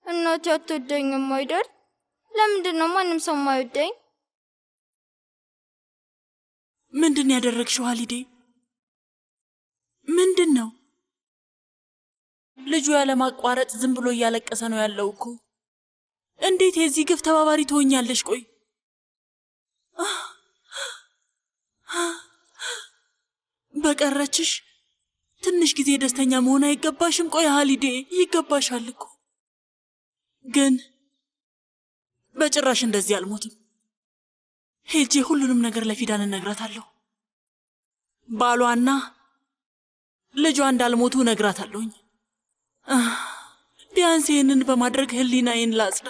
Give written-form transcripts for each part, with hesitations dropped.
እናቴ አትወደኝም አይደል? ለምንድነው ማንም ሰው የማይወደኝ? ምንድን ያደረግሽው ሀሊዴ? ምንድነው? ልጁ ያለማቋረጥ ዝም ብሎ እያለቀሰ ነው ያለው እኮ። እንዴት የዚህ ግፍ ተባባሪ ትሆኛለሽ? ቆይ በቀረችሽ ትንሽ ጊዜ ደስተኛ መሆን አይገባሽም? ቆይ ሀሊዴ ይገባሻል እኮ። ግን በጭራሽ እንደዚህ አልሞትም። ሄጄ ሁሉንም ነገር ለፊዳን እነግራታለሁ። ባሏና ልጇ እንዳልሞቱ እነግራታለሁኝ። ቢያንስ ይህንን በማድረግ ህሊናዬን ላጽዳ።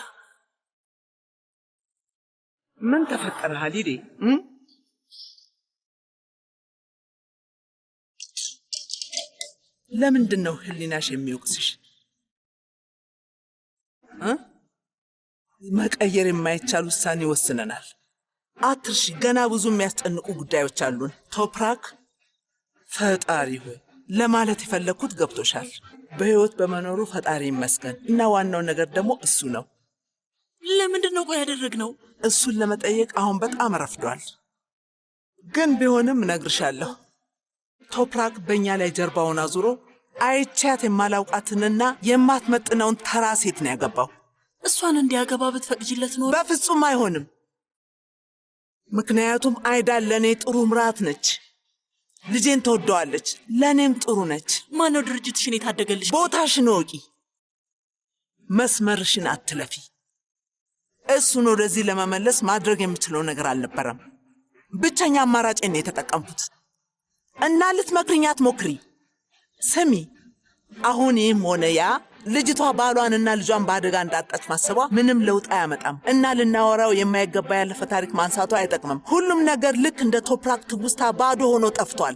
ምን ተፈጠረ ሀሊዴ? ለምንድን ነው ህሊናሽ የሚወቅስሽ? መቀየር የማይቻል ውሳኔ ወስነናል። አትርሺ፣ ገና ብዙ የሚያስጨንቁ ጉዳዮች አሉን። ቶፕራክ፣ ፈጣሪ ሆይ ለማለት የፈለግኩት ገብቶሻል። በህይወት በመኖሩ ፈጣሪ ይመስገን እና ዋናው ነገር ደግሞ እሱ ነው። ለምንድን ነው ቆይ ያደረግነው? እሱን ለመጠየቅ አሁን በጣም ረፍዷል። ግን ቢሆንም እነግርሻለሁ፣ ቶፕራክ በእኛ ላይ ጀርባውን አዙሮ አይቻት የማላውቃትንና የማትመጥነውን ተራ ሴት ነው ያገባው። እሷን እንዲያገባ ብትፈቅጂለት ኖሮ? በፍጹም አይሆንም። ምክንያቱም አይዳን ለእኔ ጥሩ ምራት ነች። ልጄን ተወደዋለች፣ ለእኔም ጥሩ ነች። ማነው ድርጅትሽን የታደገልሽ? ቦታሽን ወቂ፣ መስመርሽን አትለፊ። እሱን ወደዚህ ለመመለስ ማድረግ የምችለው ነገር አልነበረም። ብቸኛ አማራጭን ነው የተጠቀምኩት እና ልትመክሪኛት ሞክሪ። ስሚ፣ አሁን ይህም ሆነ ያ ልጅቷ ባሏንና ልጇን በአደጋ እንዳጣች ማሰቧ ምንም ለውጥ አያመጣም እና ልናወራው የማይገባ ያለፈ ታሪክ ማንሳቱ አይጠቅምም። ሁሉም ነገር ልክ እንደ ቶፕራክ ትውስታ ባዶ ሆኖ ጠፍቷል።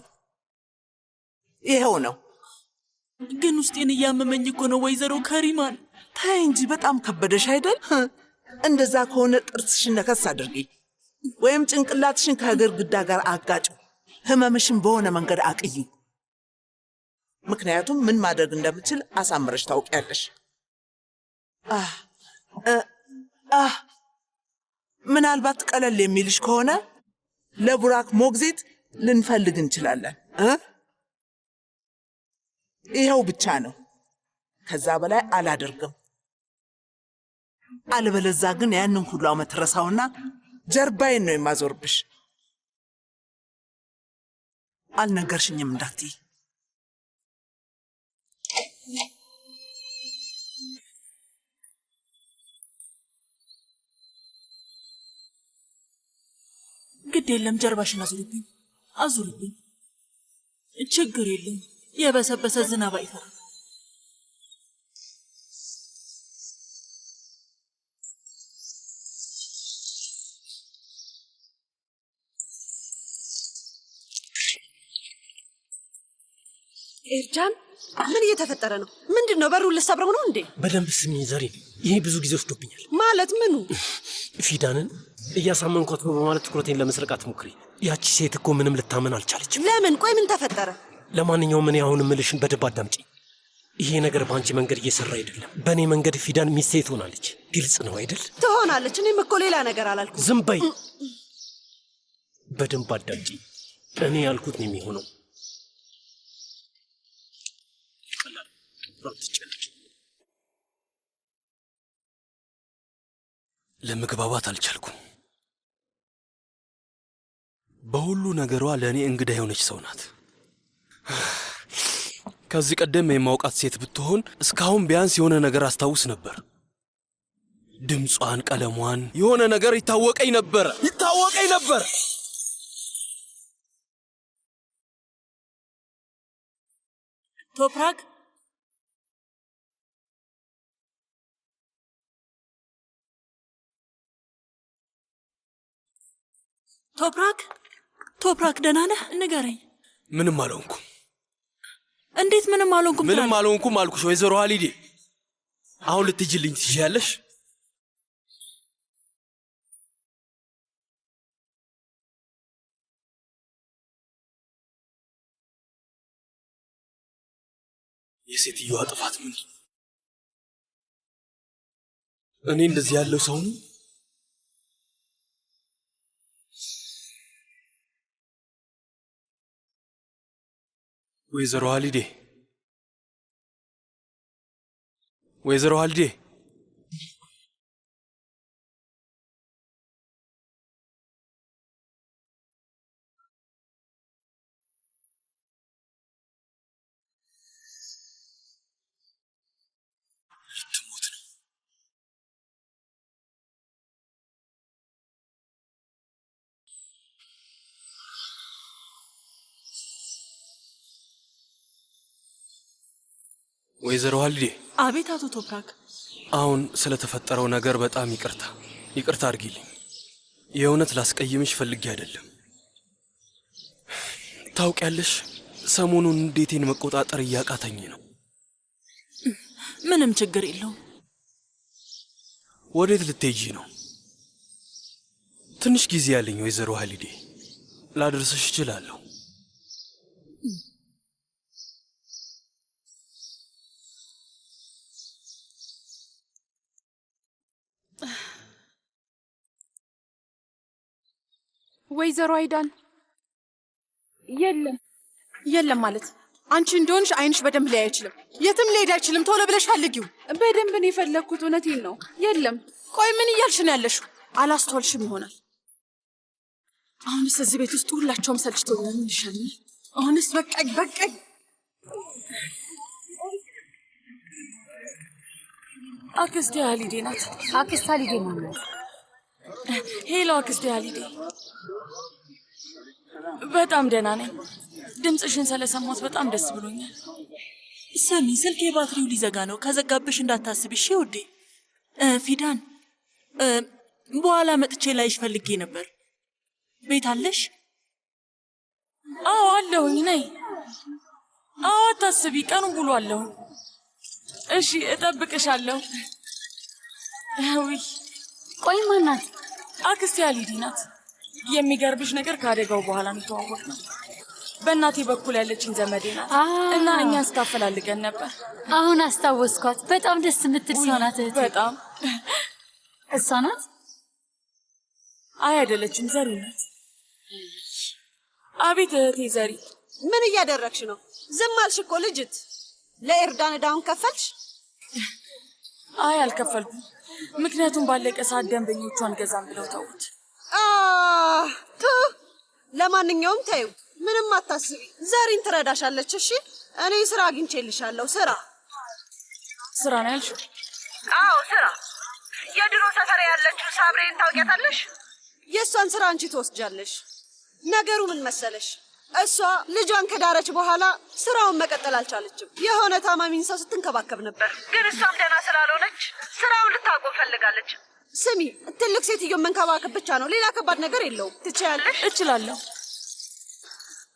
ይኸው ነው። ግን ውስጤን እያመመኝ እኮ ነው ወይዘሮ ከሪማን። ታይ እንጂ በጣም ከበደሽ አይደል? እንደዛ ከሆነ ጥርስሽን ነከስ አድርጊ ወይም ጭንቅላትሽን ከግድግዳ ጋር አጋጩ። ህመምሽን በሆነ መንገድ አቅዩ። ምክንያቱም ምን ማድረግ እንደምችል አሳምረሽ ታውቂያለሽ። ምናልባት ቀለል የሚልሽ ከሆነ ለቡራክ ሞግዚት ልንፈልግ እንችላለን። ይኸው ብቻ ነው። ከዛ በላይ አላደርግም። አልበለዛ ግን ያንን ሁሉ ዓመት ረሳውና ጀርባዬን ነው የማዞርብሽ። አልነገርሽኝም እንዳትይ። ግድ የለም፣ ጀርባሽን አዙርብኝ አዙርብኝ። ችግር የለም፣ የበሰበሰ ዝናብ አይፈራም። ኤርጃን፣ ምን እየተፈጠረ ነው? ምንድነው? በሩን ልሰብረው ነው እንዴ? በደንብ ስሚ ዘሪን፣ ይሄ ብዙ ጊዜ ወስዶብኛል። ማለት ምኑ? ፊዳንን እያሳመንኳት ነው በማለት ትኩረቴን ለመስረቅ አትሞክሪ። ያቺ ሴት እኮ ምንም ልታመን አልቻለችም። ለምን? ቆይ ምን ተፈጠረ? ለማንኛውም እኔ አሁን ምልሽን በደንብ አዳምጪ። ይሄ ነገር በአንቺ መንገድ እየሰራ አይደለም። በእኔ መንገድ ፊዳን ሚስቴ ትሆናለች። ግልጽ ነው አይደል? ትሆናለች። እኔም እኮ ሌላ ነገር አላልኩም። ዝም በይ። በደንብ አዳምጪ። እኔ ያልኩት ነው የሚሆነው። ለመግባባት አልቻልኩም። በሁሉ ነገሯ ለእኔ እንግዳ የሆነች ሰው ናት። ከዚህ ቀደም የማውቃት ሴት ብትሆን እስካሁን ቢያንስ የሆነ ነገር አስታውስ ነበር። ድምጿን፣ ቀለሟን፣ የሆነ ነገር ይታወቀኝ ነበር። ቶፕራክ፣ ቶፕራክ ደህና ነህ? ንገረኝ። ምንም አልሆንኩም። እንዴት ምንም አልሆንኩም? ምንም አልሆንኩም አልኩሽ ወይዘሮ ሀሊዴ። አሁን ልትጅልኝ ትችያለሽ? የሴትዮዋ ጥፋት ምንድን ነው? እኔ እንደዚህ ያለው ሰው ነው? ወይዘሮ ሀሊዴ ወይዘሮ ሀሊዴ ወይዘሮ ሀሊዴ። አቤት አቶ ቶፕራክ። አሁን ስለተፈጠረው ነገር በጣም ይቅርታ አድርጊልኝ። የእውነት ላስቀይምሽ ፈልጌ አይደለም። ታውቂያለሽ፣ ሰሞኑን እንዴቴን መቆጣጠር እያቃተኝ ነው። ምንም ችግር የለውም። ወዴት ልትሄጂ ነው? ትንሽ ጊዜ ያለኝ ወይዘሮ ሀሊዴ፣ ላደርስሽ እችላለሁ። ወይዘሮ አይዳን የለም ማለት አንቺ እንደሆንሽ አይንሽ በደንብ ላይ አይችልም። የትም ሊሄድ አይችልም። ቶሎ ብለሽ ፈልጊው። በደንብ ነው የፈለግኩት። እውነቴን ነው። የለም። ቆይ ምን እያልሽ ነው ያለሽው? አላስተዋልሽም ይሆናል። አሁንስ እዚህ ቤት ውስጥ ሁላቸውም ሰልችቶኛል። ምን ይሻለኛል? አሁንስ በቃኝ። አክስቴ ሀሊዴ ናት። አክስት ሀሊዴ ማለት ሄሎ አክስቴ ሀሊዴ፣ በጣም ደህና ነኝ። ድምፅሽን ስለሰማሁት በጣም ደስ ብሎኛል። ስሚ፣ ስልኬ ባትሪው ሊዘጋ ነው። ከዘጋብሽ እንዳታስቢ እሺ ውዴ። ፊዳን፣ በኋላ መጥቼ ላይሽ ፈልጌ ነበር። ቤት አለሽ? አዎ አለሁኝ። ነይ። አዎ አታስቢ፣ ቀኑን ሙሉ አለሁኝ። እሺ እጠብቅሻለሁ። ውይ ቆይ ማናት? አክስቴ ሀሊዴ ናት። የሚገርብሽ ነገር ከአደጋው በኋላ እንተዋወቅ ነው። በእናቴ በኩል ያለችኝ ዘመዴ ናት እና እኛን ስታፈላልገን ነበር። አሁን አስታወስኳት። በጣም ደስ የምትል ሰው ናት እህቴ። በጣም እሷ ናት? አይ አይደለችም፣ ዘሪ ናት። አቤት እህቴ ዘሪ። ምን እያደረግሽ ነው? ዝም አልሽ እኮ ልጅት። ለኤርዳን ዕዳውን ከፈልሽ? አይ አልከፈልኩም። ምክንያቱም ባለቀ ሰዓት ደንበኞቿን ገዛም ብለው ተውት። ለማንኛውም ታዩ፣ ምንም አታስቢ። ዘሪን ትረዳሻለች። እሺ እኔ ስራ አግኝቼልሻለሁ። ስራ ነው ያልሽው? አዎ ስራ። የድሮ ሰፈር ያለችው ሳብሬን ታውቂያታለሽ? የእሷን ስራ አንቺ ትወስጃለሽ። ነገሩ ምን መሰለሽ፣ እሷ ልጇን ከዳረች በኋላ ስራውን መቀጠል አልቻለችም። የሆነ ታማሚን ሰው ስትንከባከብ ነበር፣ ግን እሷም ደህና ስላልሆነች ስራውን ልታቆም ፈልጋለች። ስሚ፣ ትልቅ ሴትዮ መንከባከብ ብቻ ነው፣ ሌላ ከባድ ነገር የለውም። ትችያለሽ? እችላለሁ።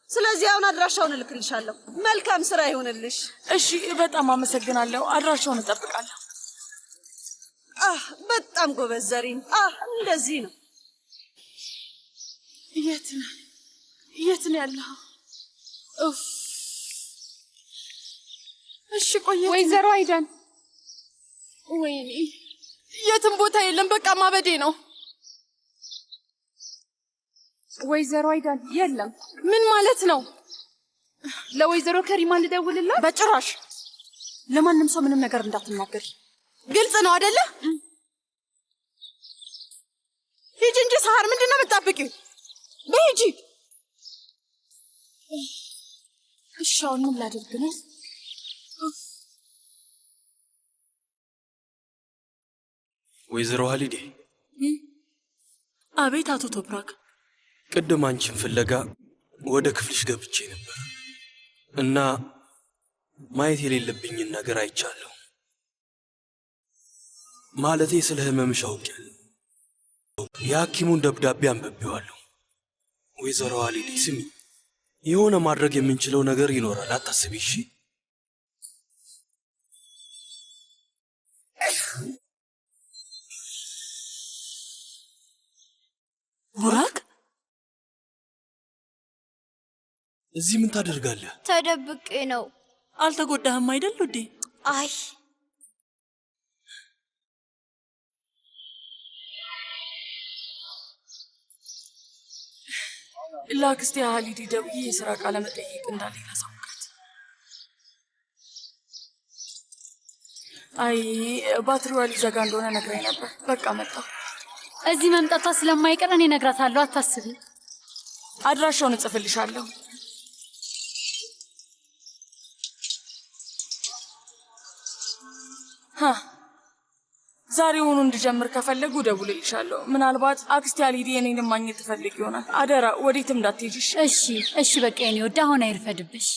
ስለዚህ አሁን አድራሻውን እልክልሻለሁ። መልካም ስራ ይሁንልሽ። እሺ፣ በጣም አመሰግናለሁ። አድራሻውን እጠብቃለሁ። በጣም ጎበዝ ዘሪን። እንደዚህ ነው። የት ነው ያለው? እሺ ቆየ። ወይዘሮ አይዳን፣ ወይኔ የትም ቦታ የለም። በቃ ማበዴ ነው። ወይዘሮ አይዳን የለም። ምን ማለት ነው? ለወይዘሮ ከሪማ ልደውልላት? በጭራሽ። ለማንም ሰው ምንም ነገር እንዳትናገሪ። ግልጽ ነው አይደለ? ሂጂ እንጂ ሰሃር፣ ምንድን ነው የምትጠብቂው? በሂጂ። እሺ አሁን ምን ላድርግ ነው? ወይዘሮ ሀሊዴ። አቤት አቶ ቶፕራክ። ቅድም አንቺን ፍለጋ ወደ ክፍልሽ ገብቼ ነበር እና ማየት የሌለብኝን ነገር አይቻለሁ። ማለቴ ስለ ህመምሽ አውቄያለሁ። የሐኪሙን ደብዳቤ አንብቤዋለሁ። ወይዘሮ ሀሊዴ ስሚ፣ የሆነ ማድረግ የምንችለው ነገር ይኖራል፣ አታስቢ እሺ? ቡራክ፣ እዚህ ምን ታደርጋለህ? ተደብቄ ነው። አልተጎዳህም አይደል ውዴ? አይ ላክስቴ ሀሊዲ ደውዬ የሥራ ቃለ መጠይቅ እንዳለኝ ላሳውቃት። አይ ባትሪዋ ሊዘጋ እንደሆነ ነግራኝ ነበር። በቃ መጣሁ። እዚህ መምጣቷ ስለማይቀር እኔ እነግራታለሁ፣ አታስቢ። አድራሻውን እጽፍልሻለሁ። ዛሬውኑ እንድጀምር ከፈለጉ ደውልልሻለሁ። ምናልባት አክስቴ ሀሊዲ እኔንም ማግኘት ትፈልግ ይሆናል። አደራ ወዴትም እንዳትሄጂሽ። እሺ በቃ የኔ ወደ አሁን አይርፈድብሽ።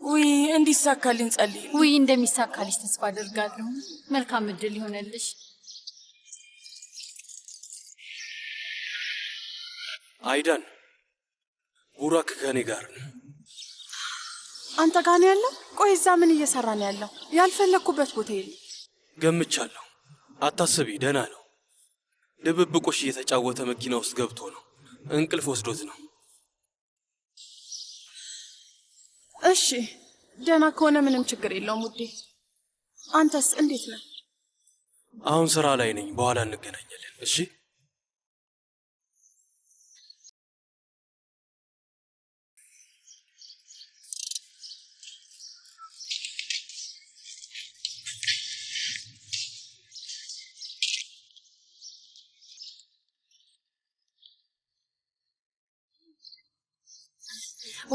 ውይ እንዲሳካልኝ ጸልይ። ውይ እንደሚሳካልሽ ተስፋ አደርጋለሁ። መልካም እድል ይሆነልሽ። አይዳን ቡራክ ከኔ ጋር ነው። አንተ ጋር ነው ያለው? ቆይ እዛ ምን እየሰራ ነው ያለው? ያልፈለኩበት ቦታ የለም። ገምቻለሁ። አታስቢ፣ ደህና ነው። ድብብቆሽ እየተጫወተ መኪና ውስጥ ገብቶ ነው። እንቅልፍ ወስዶት ነው። እሺ ደህና ከሆነ ምንም ችግር የለውም ውዴ። አንተስ እንዴት ነህ? አሁን ስራ ላይ ነኝ። በኋላ እንገናኛለን። እሺ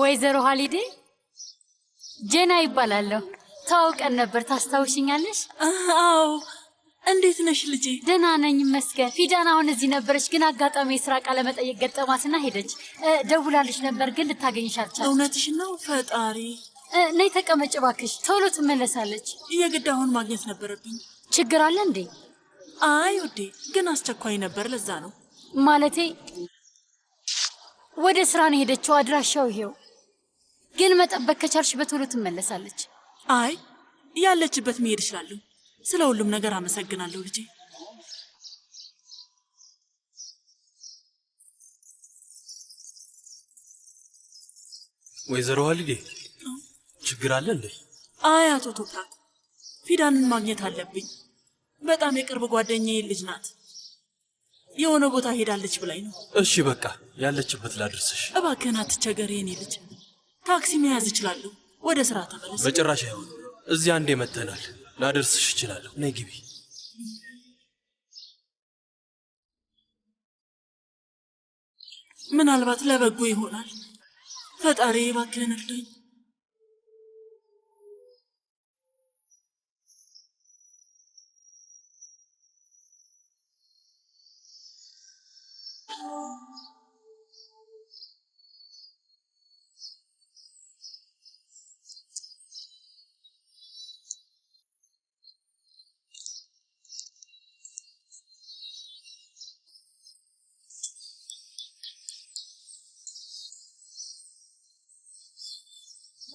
ወይዘሮ ሀሊዴ ጄና ይባላለሁ። ታውቀን ነበር፣ ታስታውሽኛለሽ? አዎ። እንዴት ነሽ ልጄ? ደህና ነኝ ይመስገን። ፊዳን አሁን እዚህ ነበረች፣ ግን አጋጣሚ የሥራ ቃለ መጠይቅ ገጠማትና ሄደች። ደውላልሽ ነበር ግን ልታገኝሽ አልቻለች። እውነትሽ ነው? ፈጣሪ። ነይ ተቀመጭ እባክሽ፣ ቶሎ ትመለሳለች። የግድ አሁን ማግኘት ነበረብኝ። ችግር አለ እንዴ? አይ ውዴ፣ ግን አስቸኳይ ነበር፣ ለዛ ነው። ማለቴ ወደ ስራ ነው ሄደችው። አድራሻው ይሄው። ግን መጠበቅ ከቻልሽ በቶሎ ትመለሳለች። አይ ያለችበት መሄድ እችላለሁ። ስለ ሁሉም ነገር አመሰግናለሁ ልጄ። ወይዘሮ ሀሊዴ ችግር አለ እንዴ? አይ አቶ ቶፕራክ፣ ፊዳንን ማግኘት አለብኝ። በጣም የቅርብ ጓደኛዬ ልጅ ናት። የሆነ ቦታ ሄዳለች ብላኝ ነው። እሺ በቃ ያለችበት ላድርስሽ። እባክህን አትቸገር የኔ ልጅ። ታክሲ መያዝ እችላለሁ። ወደ ስራ ተመለስ። በጭራሽ አይሆንም። እዚህ አንዴ መተናል። ላደርስሽ እችላለሁ። ነይ ግቢ። ምናልባት ለበጎ ይሆናል። ፈጣሪ እባክህን እርዳኝ።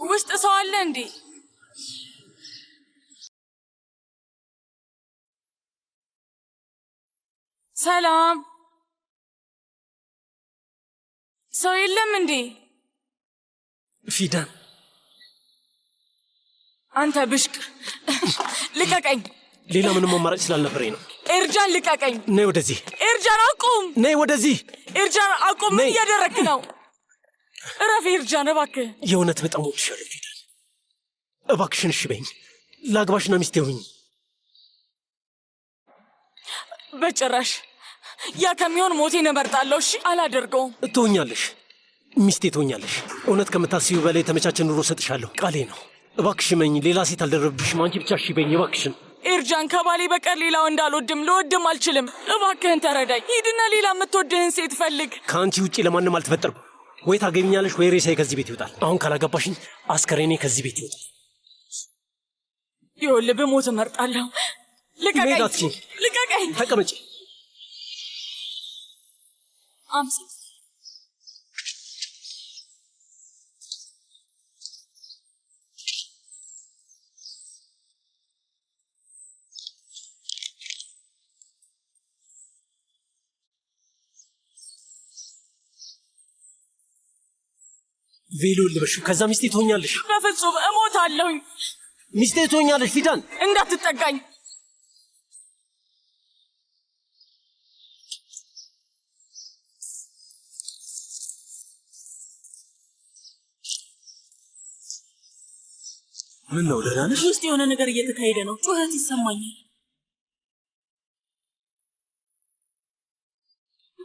ውስጥ ሰው አለ እንዴ? ሰላም፣ ሰው የለም እንዴ? ፊዳን፣ አንተ ብሽቅ ልቀቀኝ። ሌላ ምንም አማራጭ ስላልነበረኝ ነው። ኤርጃን ልቀቀኝ። ነይ ወደዚህ። ኤርጃን አቁም። ነይ ወደዚህ። ኤርጃን አቁም። ምን እያደረክ ነው? እረፍ ኤርጃን እባክህ። የእውነት በጣም ወድሻለሁ ፊዳን። እባክሽን እሺ በይኝ። ላግባሽና ሚስቴ ሁኚ። በጭራሽ። ያ ከሚሆን ሞቴን እመርጣለሁ። እሺ አላደርገውም። ትሆኛለሽ፣ ሚስቴ ትሆኛለሽ። እውነት ከምታስቢው በላይ የተመቻቸ ኑሮ ሰጥሻለሁ። ቃሌ ነው። እባክሽ መኝ። ሌላ ሴት አልደረብሽም። አንቺ ብቻ እሺ በይኝ እባክሽን። ኤርጃን፣ ከባሌ በቀር ሌላ ወንድ አልወድም፣ ልወድም አልችልም። እባክህን ተረዳኝ። ሂድና ሌላ የምትወድህን ሴት ፈልግ። ከአንቺ ውጪ ለማንም አልተፈጠርኩም። ወይ ታገቢኛለሽ ወይ ሬሳዬ ከዚህ ቤት ይወጣል። አሁን ካላገባሽኝ አስከሬኔ ከዚህ ቤት ይወጣል። ይኸውልህ ብሞት እመርጣለሁ። ልቀቀኝ! ልቀቀኝ! ተቀመጪ። ቬሎ ልበሽው፣ ከዛ ሚስቴ ትሆኛለሽ። በፍጹም እሞታለሁኝ። ሚስቴ ትሆኛለሽ ፊዳን። እንዳትጠጋኝ። ምን ነው ደህና ነሽ? ውስጥ የሆነ ነገር እየተካሄደ ነው። ጩኸት ይሰማኛል።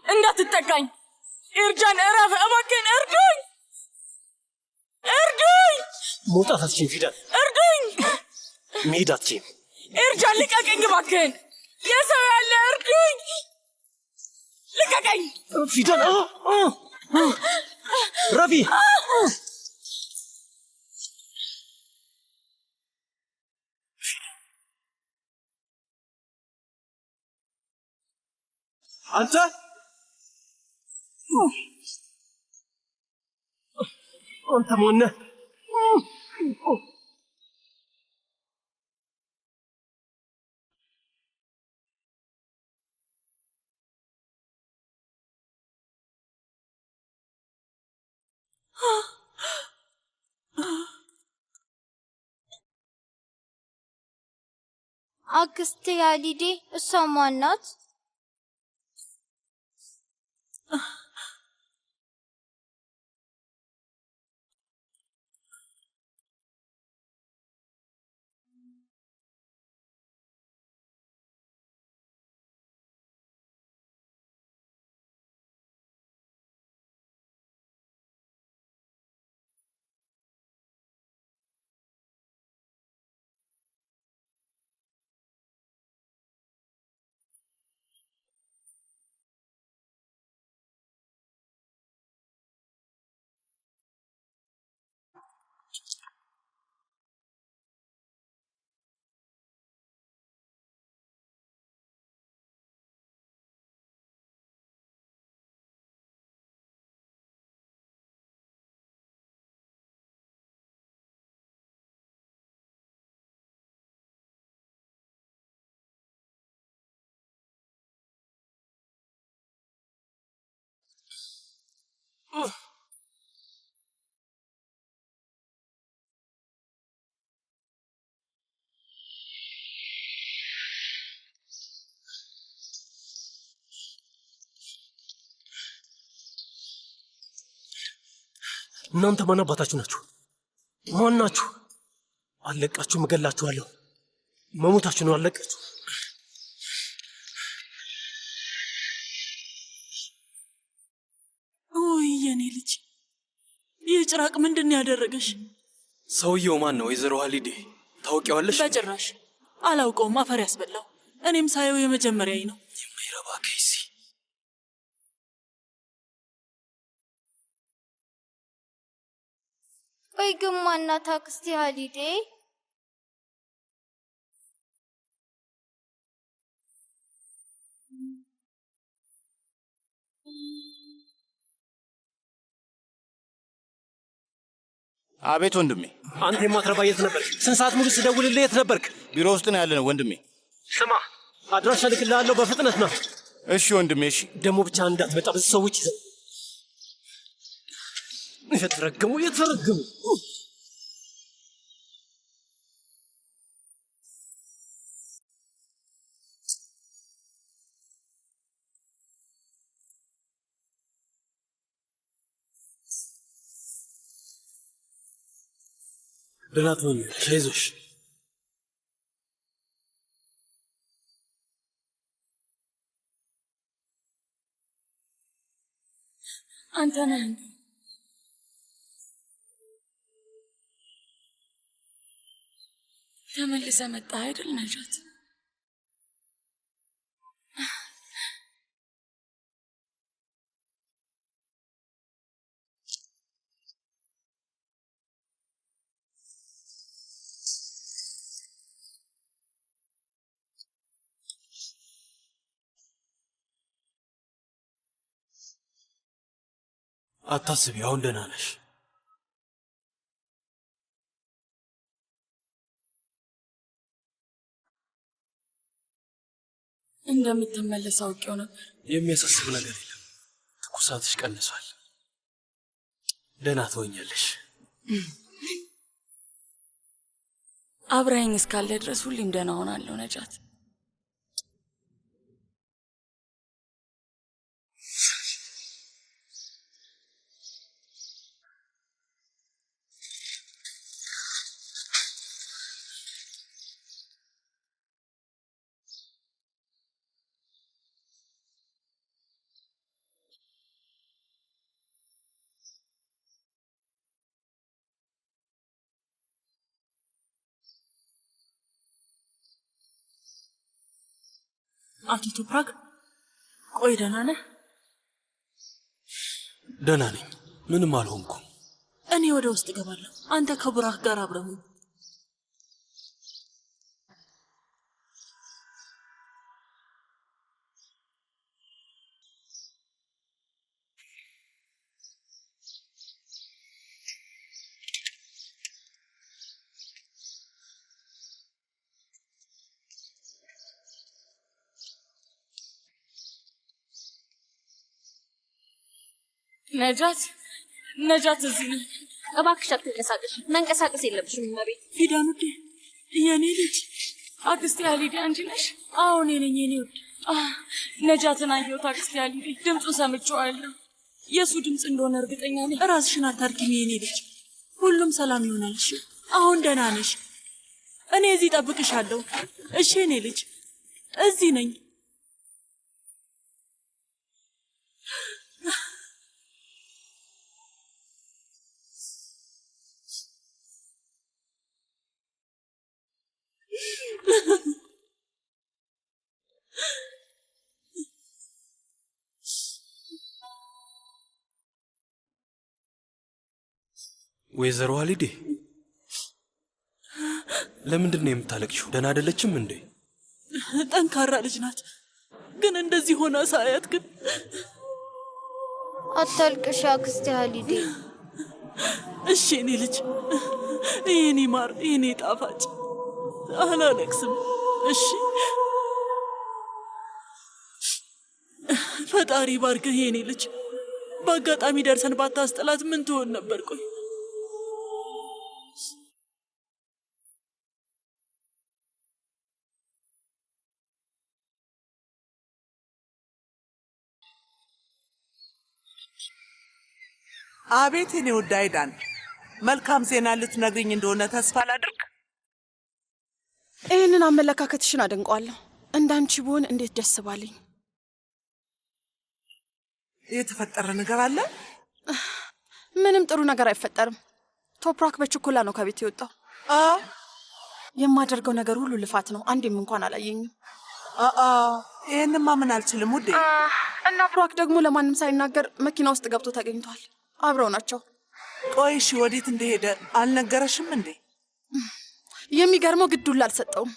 እንዳትጠጋኝ ኤርጃን፣ እረፍ እባክህን፣ እርዱኝ፣ እርዱኝ። መውጣት አትችይም ፊዳን። እርዱኝ። መሄድ አትችይም። ኤርጃን ልቀቀኝ እባክህን፣ የሰው ያለ እርዱኝ፣ ልቀቀኝ። ፊዳን ረፊ አንተ አንተ ማነህ? አክስቴ ያሊዴ እሷ ማን ናት? እናንተ ማን አባታችሁ ናችሁ? ማን ናችሁ? አለቃችሁም እገላችኋለሁ። መሞታችሁ ነው። አለቃችሁ ኦይ የኔ ልጅ፣ ይህ ጭራቅ ምንድን ያደረገሽ? ሰውየው ማን ነው? ወይዘሮ ሀሊዴ ታውቂዋለሽ? በጭራሽ አላውቀውም። አፈር ያስበላው። እኔም ሳየው የመጀመሪያዬ ነው። የማይረባ ከይሲ። ቆይ ግን ማን ናት አክስቴ ያሊዴ? አቤት ወንድሜ። አንተ የማትረባ የት ነበርክ? ስንት ሰዓት ሙሉ ስደውልልህ የት ነበርክ? ቢሮ ውስጥ ነው ያለነው ወንድሜ። ስማ፣ አድራሻ ልክልሃለሁ፣ በፍጥነት ና። እሺ ወንድሜ። እሺ ደግሞ ብቻ እንዳትመጣ፣ ብዙ ሰዎች ይዘው። የተረገሙ የተረገሙ። ደህና ትሆኛለሽ፣ አይዞሽ። አንተ ነህ እንዴ? ተመልሰህ መጣህ አይደል ነጃት? አታስቢ፣ አሁን ደህና ነሽ። እንደምትመለስ አውቄው ነበር። የሚያሳስብ ነገር የለም። ትኩሳትሽ ቀንሷል። ደህና ትሆኛለሽ። አብረኸኝ እስካለ ድረስ ሁሌም ደህና ሆናለሁ ነጃት። አቶ ቶፕራክ ቆይ ደህና ነህ? ደህና ነኝ፣ ምንም አልሆንኩም። እኔ ወደ ውስጥ እገባለሁ። አንተ ከቡራክ ጋር አብረህ ሁን። ነጃት እዚህ ነህ። እባክሽ አትንቀሳቀሽ። መንቀሳቀስ የለብሽም እመቤት። ፊዳን ውዴ፣ የኔ ልጅ አክስቴ አሊዲ አንቺ ነሽ? አዎ እኔ ነኝ የኔ ውድ። ነጃትን አየሁት አክስቴ አሊዲ። ድምፁን ሰምቼዋለሁ። የእሱ ድምፅ እንደሆነ እርግጠኛ ነኝ። ራስሽን አታርጊም የኔ ልጅ። ሁሉም ሰላም ይሆናል። እሺ አሁን ደህና ነሽ? እኔ እዚህ ጠብቅሻለሁ። እሺ የኔ ልጅ፣ እዚህ ነኝ። ወይዘሮ አሊዴ ለምንድን ነው የምታለቅሽው? ደህና አይደለችም እንዴ? ጠንካራ ልጅ ናት፣ ግን እንደዚህ ሆና ሳያት ግን አታልቅሽ አክስቴ አሊዴ። እሺ የኔ ልጅ፣ የኔ ማር፣ የኔ ጣፋጭ፣ አላለቅስም። እሺ ፈጣሪ ባርክህ የኔ ልጅ። በአጋጣሚ ደርሰን ባታስጥላት ምን ትሆን ነበር? ቆይ አቤት የኔ ውድ አይዳን፣ መልካም ዜና ልትነግሪኝ እንደሆነ ተስፋ ላድርግ። ይህንን አመለካከትሽን አደንቋለሁ። እንዳንቺ ብሆን እንዴት ደስ ባለኝ። የተፈጠረ ነገር አለ? ምንም ጥሩ ነገር አይፈጠርም። ቶፕራክ በችኮላ ነው ከቤት የወጣው። የማደርገው ነገር ሁሉ ልፋት ነው። አንዴም እንኳን አላየኝም። ይህንማ ምን አልችልም ውዴ። እና ፕራክ ደግሞ ለማንም ሳይናገር መኪና ውስጥ ገብቶ ተገኝቷል። አብረው ናቸው። ቆይ እሺ፣ ወዴት እንደሄደ አልነገረሽም እንዴ? የሚገርመው ግዱላ አልሰጠውም፣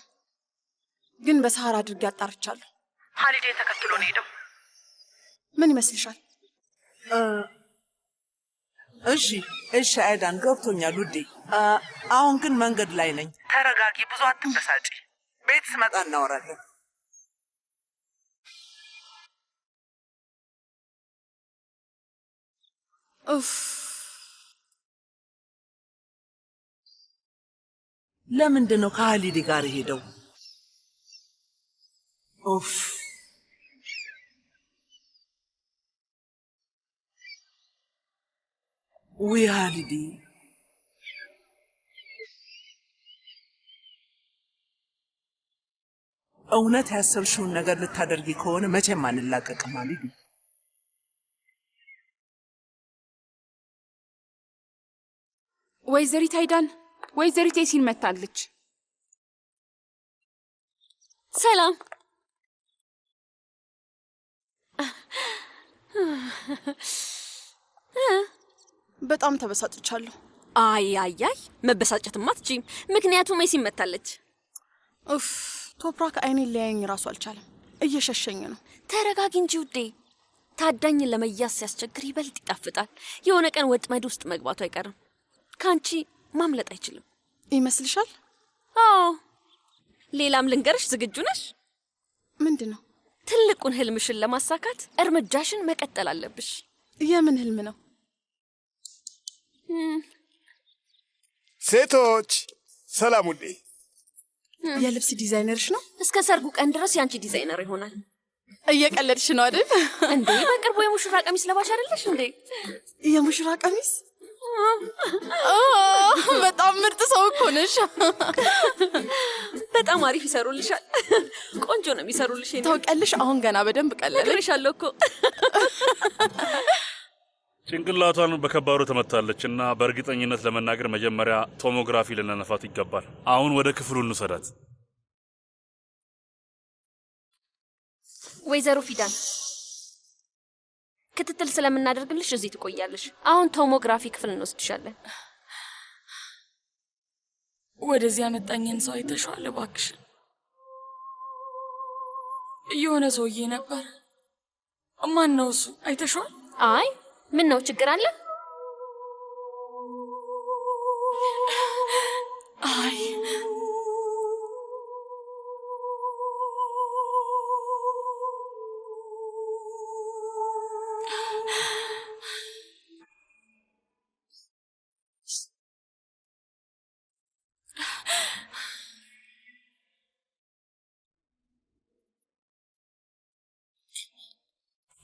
ግን በሰሃራ አድርጌ አጣርቻለሁ። ሀሊዴ ተከትሎ ነው ሄደው። ምን ይመስልሻል? እሺ አይዳን፣ ገብቶኛል ውዴ። አሁን ግን መንገድ ላይ ነኝ። ተረጋጊ፣ ብዙ አትበሳጪ። ቤት ስመጣ እናወራለን። ለምንድን ነው ከሀሊዴ ጋር ሄደው? ውይ ሀሊዴ፣ እውነት ያሰብሽውን ነገር ልታደርጊ ከሆነ መቼም አንላቀቅም ሀሊዴ። ወይዘሪት አይዳን፣ ወይዘሪት ኤሲን መታለች። ሰላም። በጣም ተበሳጭቻለሁ። አይ መበሳጨትማ አትችይም፣ ምክንያቱም ኤሲን መታለች። ቶፕራክ አይኔን ሊያየኝ ራሱ አልቻለም። እየሸሸኝ ነው። ተረጋጊ እንጂ ውዴ። ታዳኝን ለመያዝ ሲያስቸግር ይበልጥ ይጣፍጣል። የሆነ ቀን ወጥመድ ውስጥ መግባቱ አይቀርም። ካንቺ ማምለጥ አይችልም ይመስልሻል? አዎ። ሌላም ልንገርሽ፣ ዝግጁ ነሽ? ምንድን ነው? ትልቁን ህልምሽን ለማሳካት እርምጃሽን መቀጠል አለብሽ። የምን ህልም ነው? ሴቶች ሰላም ውዴ። የልብስ ዲዛይነርሽ ነው? እስከ ሰርጉ ቀን ድረስ ያንቺ ዲዛይነር ይሆናል። እየቀለድሽ ነው አይደል? እንዴ በቅርቡ የሙሽራ ቀሚስ ለባሽ አይደለሽ እንዴ? የሙሽራ ቀሚስ? በጣም ምርጥ ሰው እኮ ነሽ። በጣም አሪፍ ይሰሩልሻል። ቆንጆ ነው የሚሰሩልሽ። ታውቂያለሽ፣ አሁን ገና በደንብ ቀለለ። ነግሬሻለሁ እኮ። ጭንቅላቷን በከባዱ ተመታለች እና በእርግጠኝነት ለመናገር መጀመሪያ ቶሞግራፊ ልነነፋት ይገባል። አሁን ወደ ክፍሉ እንውሰዳት። ወይዘሮ ፊዳን ክትትል ስለምናደርግልሽ እዚህ ትቆያለሽ። አሁን ቶሞግራፊ ክፍል እንወስድሻለን። ወደዚህ ያመጣኝን ሰው አይተሽዋል? እባክሽ የሆነ ሰውዬ ነበር። ማን ነው እሱ? አይተሽዋል? አይ ምን ነው ችግር አለ? አይ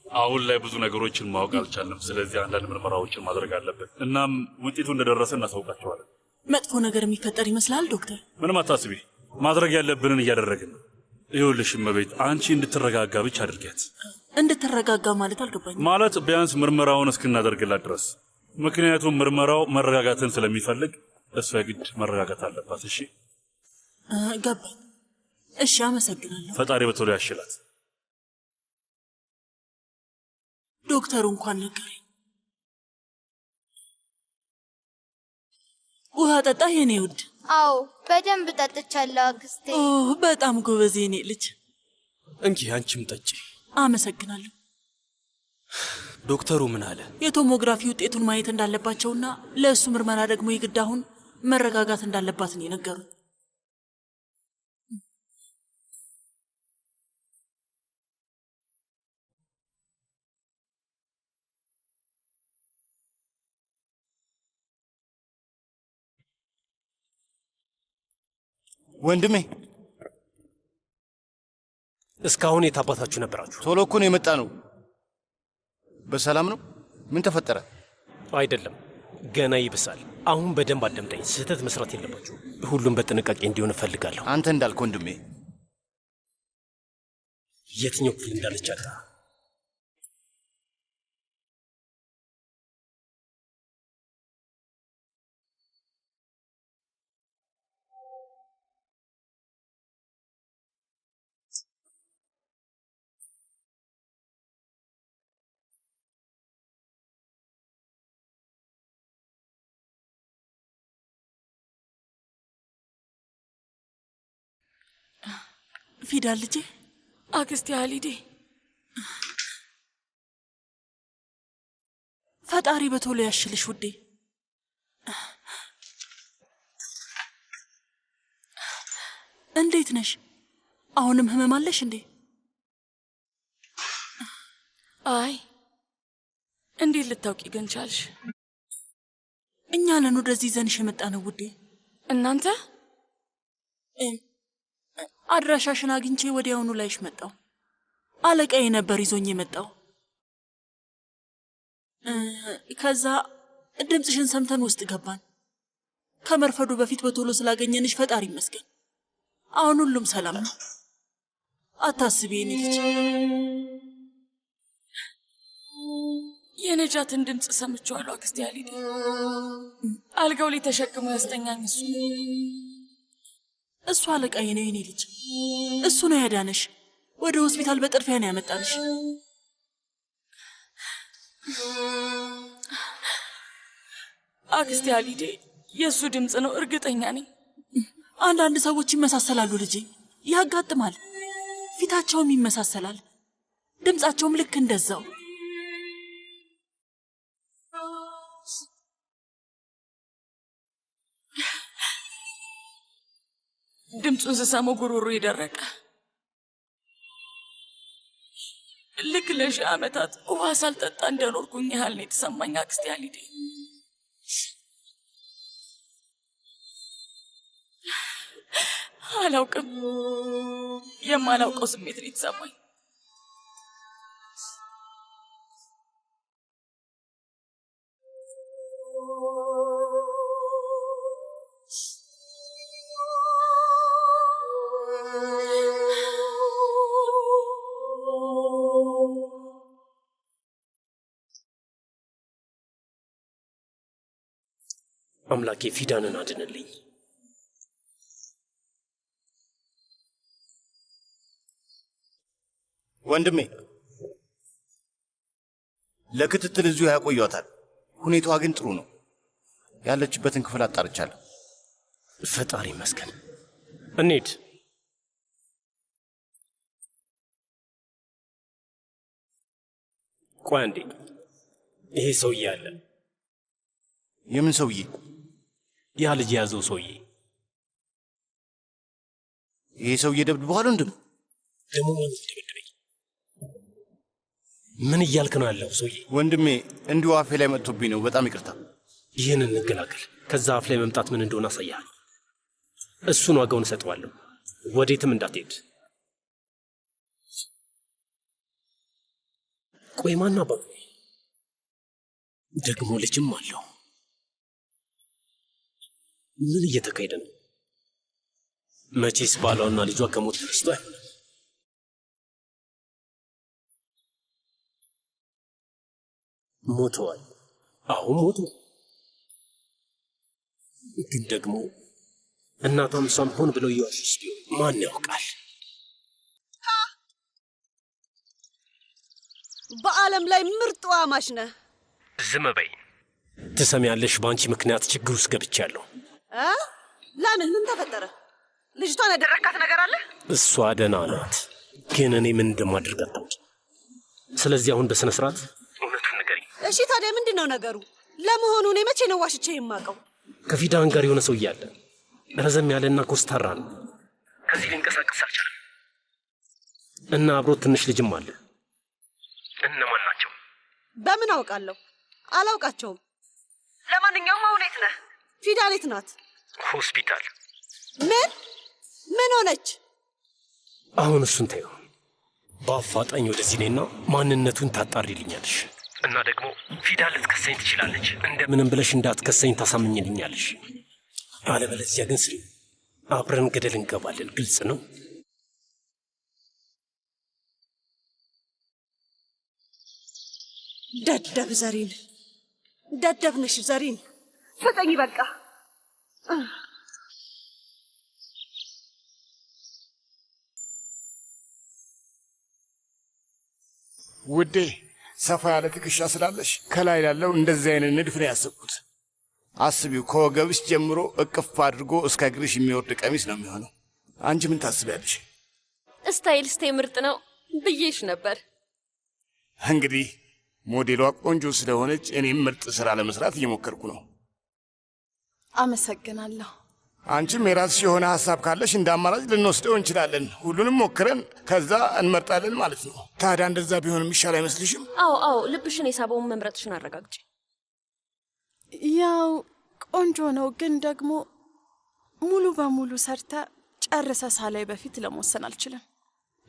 አሁን ላይ ብዙ ነገሮችን ማወቅ አልቻለም። ስለዚህ አንዳንድ ምርመራዎችን ማድረግ አለብን። እናም ውጤቱ እንደደረሰ እናሳውቃቸዋለን። መጥፎ ነገር የሚፈጠር ይመስላል ዶክተር? ምንም አታስቢ፣ ማድረግ ያለብንን እያደረግን ነው። ይኸውልሽ እመቤት፣ አንቺ እንድትረጋጋ ብቻ አድርጊያት። እንድትረጋጋ ማለት አልገባኝም። ማለት ቢያንስ ምርመራውን እስክናደርግላት ድረስ። ምክንያቱም ምርመራው መረጋጋትን ስለሚፈልግ እሷ የግድ መረጋጋት አለባት። እሺ ገባኝ። እሺ አመሰግናለሁ። ፈጣሪ በቶሎ ያሽላት። ዶክተሩ እንኳን ነገረኝ። ውሃ ጠጣ የኔ ውድ። አዎ በደንብ ጠጥቻለሁ አክስቴ። በጣም ጎበዝ የኔ ልጅ። እንኪ አንቺም ጠጪ። አመሰግናለሁ። ዶክተሩ ምን አለ? የቶሞግራፊ ውጤቱን ማየት እንዳለባቸውና ለእሱ ምርመራ ደግሞ የግድ አሁን መረጋጋት እንዳለባት ነው የነገሩት። ወንድሜ እስካሁን የት አባታችሁ ነበራችሁ? ቶሎ እኮ ነው የመጣ ነው። በሰላም ነው? ምን ተፈጠረ? አይደለም ገና ይብሳል። አሁን በደንብ አዳምጠኝ። ስህተት መስራት የለባችሁ። ሁሉም በጥንቃቄ እንዲሆን እፈልጋለሁ። አንተ እንዳልክ ወንድሜ። የትኛው ክፍል እንዳለች አጣ? ፊዳን ልጄ፣ አክስቴ አሊዴ፣ ፈጣሪ በቶሎ ያሽልሽ ውዴ። እንዴት ነሽ? አሁንም ህመም አለሽ እንዴ? አይ እንዴት ልታውቂ ግን ቻልሽ? እኛ ነን ወደዚህ ዘንሽ የመጣ ነው ውዴ። እናንተ? አድራሻሽን አግኝቼ ወዲያውኑ ላይሽ መጣው። አለቃዬ ነበር ይዞኝ የመጣው። ከዛ ድምፅሽን ሰምተን ውስጥ ገባን። ከመርፈዱ በፊት በቶሎ ስላገኘንሽ ፈጣሪ ይመስገን። አሁን ሁሉም ሰላም ነው። አታስቢ የኔ ልጅ። የነጃትን ድምፅ ሰምቼዋለሁ አክስቴ አሊዴ። አልጋው ላይ ተሸክሞ ያስተኛኝ እሱ ነው። እሱ አለቃዬ ነው የኔ ልጅ። እሱ ነው ያዳነሽ። ወደ ሆስፒታል በጥርፊያ ነው ያመጣንሽ። አክስቴ አሊዴ የእሱ ድምፅ ነው እርግጠኛ ነኝ። አንዳንድ ሰዎች ይመሳሰላሉ ልጄ፣ ያጋጥማል። ፊታቸውም ይመሳሰላል፣ ድምፃቸውም ልክ እንደዛው። ድምፁን ስሰማው ጉሮሮ የደረቀ ልክ ለ1000 ዓመታት ውሃ ሳልጠጣ እንደኖርኩኝ ያህል ነው የተሰማኝ አክስቴ አሊዴ። አላውቅም፣ የማላውቀው ስሜት ነው የተሰማኝ። አምላኬ ፊዳንን አድንልኝ። ወንድሜ ለክትትል እዚሁ ያቆያታል። ሁኔታዋ ግን ጥሩ ነው። ያለችበትን ክፍል አጣርቻለሁ። ፈጣሪ ይመስገን። እንሂድ። ቆይ አንዴ፣ ይሄ ሰውዬ አለ። የምን ሰውዬ? ያ ልጅ የያዘው ሰውዬ። ይሄ ሰውዬ ደብድበዋል? ወንድም ደግሞ ማን ደበደበኝ? ምን እያልክ ነው ያለው ሰውዬ? ወንድሜ እንዲሁ አፌ ላይ መጥቶብኝ ነው። በጣም ይቅርታ። ይህን እንገላገል። ከዛ አፍ ላይ መምጣት ምን እንደሆነ አሳያለሁ። እሱን ዋጋውን እሰጠዋለሁ። ወዴትም እንዳትሄድ። ቆይ ማን አባቱ? ደግሞ ልጅም አለው። ምን እየተካሄደ ነው? መቼስ ባሏና ልጇ ከሞት ተነስቶ አይሆንም። ሞተዋል። አሁን ሞቱ። ግን ደግሞ እናቷም እሷም ሆን ብለው እየዋሹስ ቢሆን ማን ያውቃል? በዓለም ላይ ምርጥ አማች ነህ። ዝም በይ። ትሰሚያለሽ? በአንቺ ምክንያት ችግር ውስጥ ገብቻለሁ። ለምን? ምን ተፈጠረ? ልጅቷን ያደረካት ነገር አለ? እሷ ደህና ናት፣ ግን እኔ ምን እንደማደርግ አታውቅም። ስለዚህ አሁን በስነ ስርዓት እውነቱን ንገሪኝ። እሺ ታዲያ ምንድን ነው ነገሩ? ለመሆኑ እኔ መቼ ነው ዋሽቼ የማውቀው? ከፊዳን ጋር የሆነ ሰው እያለ ረዘም ያለና ኮስታራ ነው። ከዚህ ሊንቀሳቀስ አልቻለም እና አብሮት ትንሽ ልጅም አለ። እነማን ናቸው? በምን አውቃለሁ? አላውቃቸውም። ለማንኛውም አሁን የት ነህ? ፊዳን የት ናት? ሆስፒታል። ምን ሆነች? አሁን እሱን ተይው። በአፋጣኝ ወደዚህ ነይና ማንነቱን ታጣሪልኛለሽ። እና ደግሞ ፊዳን ልትከሰኝ ትችላለች። እንደምንም ብለሽ እንዳትከሰኝ ታሳምኝልኛለሽ። አለበለዚያ ግን ስሪ፣ አብረን ገደል እንገባለን። ግልጽ ነው? ደደብ ዘሪን፣ ደደብ ነሽ ዘሪን። ፍጠኝ በቃ። ውዴ ሰፋ ያለ ትከሻ ስላለሽ ከላይ ላለው እንደዚህ አይነት ንድፍ ነው ያሰብኩት። አስቢው፣ ከወገብሽ ጀምሮ እቅፍ አድርጎ እስከ እግርሽ የሚወርድ ቀሚስ ነው የሚሆነው። አንቺ ምን ታስቢያለሽ? ስታይልስቴ ምርጥ ነው ብዬሽ ነበር። እንግዲህ ሞዴሏ ቆንጆ ስለሆነች እኔም ምርጥ ስራ ለመስራት እየሞከርኩ ነው። አመሰግናለሁ። አንቺም የራስሽ የሆነ ሀሳብ ካለሽ እንደ አማራጭ ልንወስደው እንችላለን። ሁሉንም ሞክረን ከዛ እንመርጣለን ማለት ነው። ታዲያ እንደዛ ቢሆን የሚሻል አይመስልሽም? አዎ፣ ልብሽን የሳበውን መምረጥሽን አረጋግጪ። ያው ቆንጆ ነው፣ ግን ደግሞ ሙሉ በሙሉ ሰርተ ጨርሰ ሳላይ በፊት ለመወሰን አልችልም።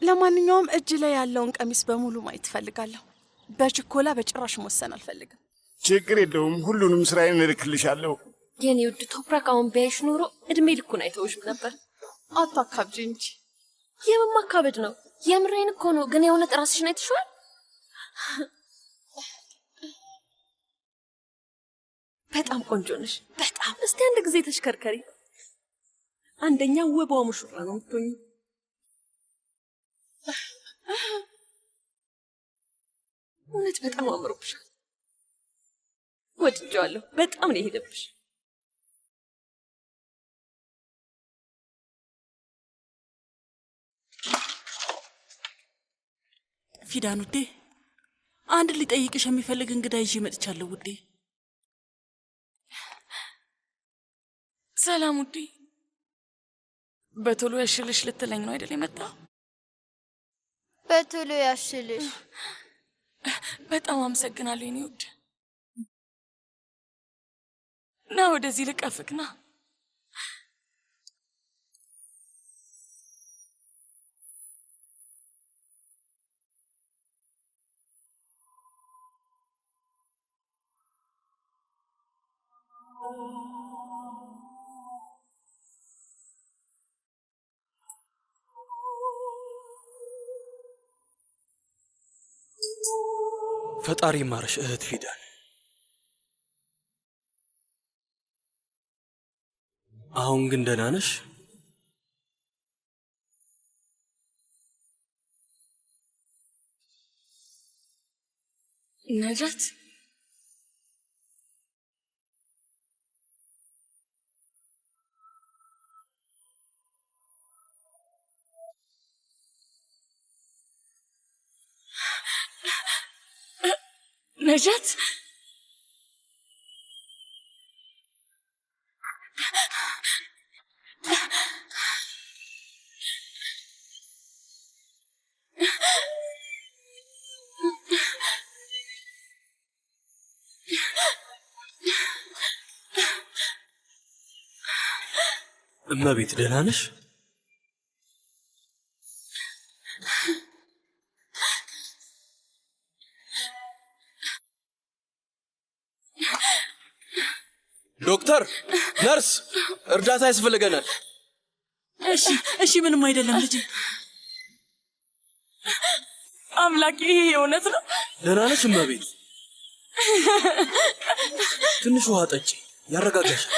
ለማንኛውም እጅ ላይ ያለውን ቀሚስ በሙሉ ማየት እፈልጋለሁ። በችኮላ በጭራሽ መወሰን አልፈልግም። ችግር የለውም፣ ሁሉንም ስራዬን እልክልሻለሁ። የኔ ውድ ቶፕራክ፣ አሁን ቢያይሽ ኖሮ እድሜ ልኩን አይተውሽም ነበር። አታካብጂ እንጂ። የምን ማካበድ ነው? የምሬን እኮ ነው። ግን የእውነት ራስሽን አይተሽዋል? በጣም ቆንጆ ነሽ፣ በጣም። እስቲ አንድ ጊዜ ተሽከርከሪ። አንደኛ ውቧ ሙሽራ ነው የምትሆኚ። እውነት በጣም አምሮብሻል። ወድጄዋለሁ። በጣም ነው የሄደብሽ። ፊዳን ውዴ፣ አንድ ሊጠይቅሽ የሚፈልግ እንግዳ ይዤ መጥቻለሁ ውዴ። ሰላም ውዴ። በቶሎ ያሽልሽ ልትለኝ ነው አይደል የመጣው? በቶሎ ያሽልሽ። በጣም አመሰግናለሁ የኔ ውድ። ና ወደዚህ ልቀፍክ ና። ፈጣሪ ማርሽ እህት ፊዳን። አሁን ግን ደህና ነሽ? ነጃት ነጃት እመቤት ደህና ነሽ? ዶክተር፣ ነርስ፣ እርዳታ ያስፈልገናል። እሺ፣ ምንም አይደለም ልጄ። አምላኬ፣ ይሄ እውነት ነው? ደህና ነሽ እመቤት? ትንሽ ውሃ ጠጪ፣ ያረጋጋሻል።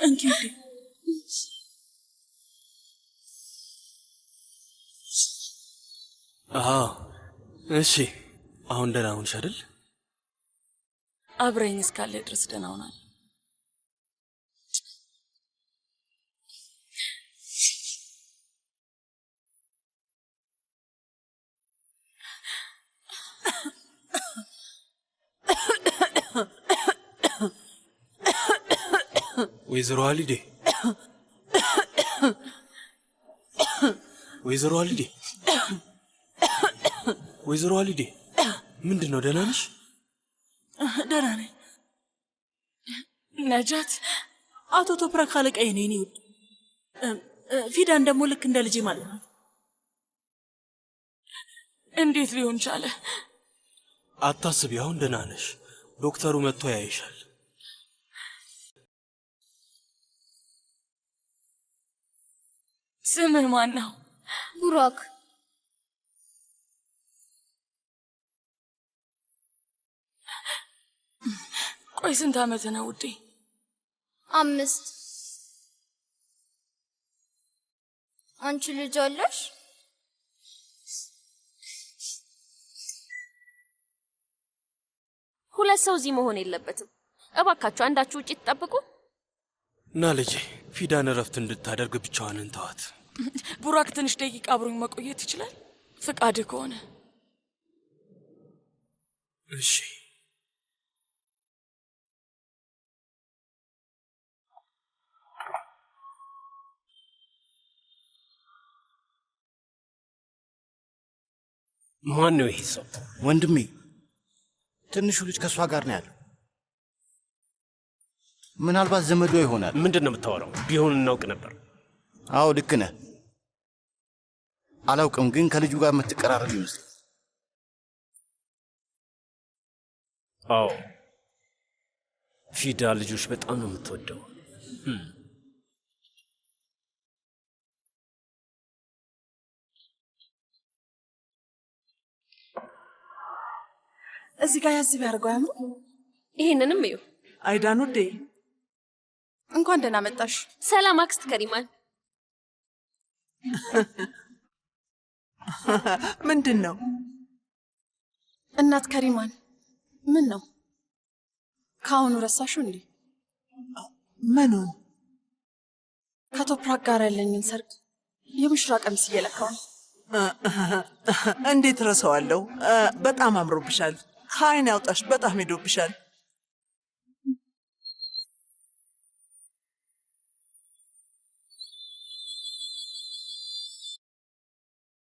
እንግዲህ እሺ፣ አሁን ደህና ሆንሽ አይደል? አብረኝ እስካለ ድረስ ደህና ሆናል። ወይዘሮ አሊዴ፣ ወይዘሮ አሊዴ፣ ወይዘሮ አሊዴ፣ ምንድን ነው? ደህና ነሽ? ደህና ነኝ ነጃት። አቶ ቶፕራክ አለቃዬ ነኝ። እኔ ፊዳን ደግሞ ልክ እንደ ልጄ ማለት ነው። እንዴት ሊሆን ቻለ? አታስቢ፣ አሁን ደህና ነሽ። ዶክተሩ መጥቶ ያይሻል። ስምህ ማን ነው? ቡራክ። ቆይ ስንት ዓመት ነው ውዴ? 5። አንቺ ልጅ አለሽ? ሁለት ሰው እዚህ መሆን የለበትም። እባካችሁ አንዳችሁ ውጪ ተጠብቁ። እና ልጄ ፊዳን እረፍት እንድታደርግ ብቻዋን እንተዋት። ቡራክ ትንሽ ደቂቃ አብሮኝ መቆየት ይችላል? ፍቃድ ከሆነ እሺ። ማን ነው ይሄ ሰው? ወንድሜ፣ ትንሹ ልጅ ከእሷ ጋር ነው ያለው። ምናልባት ዘመዷ ይሆናል። ምንድን ነው የምታወራው? ቢሆን እናውቅ ነበር። አዎ ልክ ነህ። አላውቅም፣ ግን ከልጁ ጋር የምትቀራረብ ይመስል። አዎ ፊዳ ልጆች በጣም ነው የምትወደው። እዚህ ጋር ያዝ ቢያደርገው ያምሩ። ይሄንንም እዩ። አይዳን ውዴ፣ እንኳን ደህና መጣሽ። ሰላም አክስት ከሪማን። ምንድን ነው? እናት ከሪማን፣ ምን ነው ከአሁኑ ረሳሽው እንዴ? ምኑን? ከቶፕራክ ጋር ያለኝን ሰርግ የሙሽራ ቀሚስ እየለካው ነው። እንዴት ረሳዋለሁ? በጣም አምሮብሻል። ከአይን ያውጣሽ፣ በጣም ሄዶብሻል።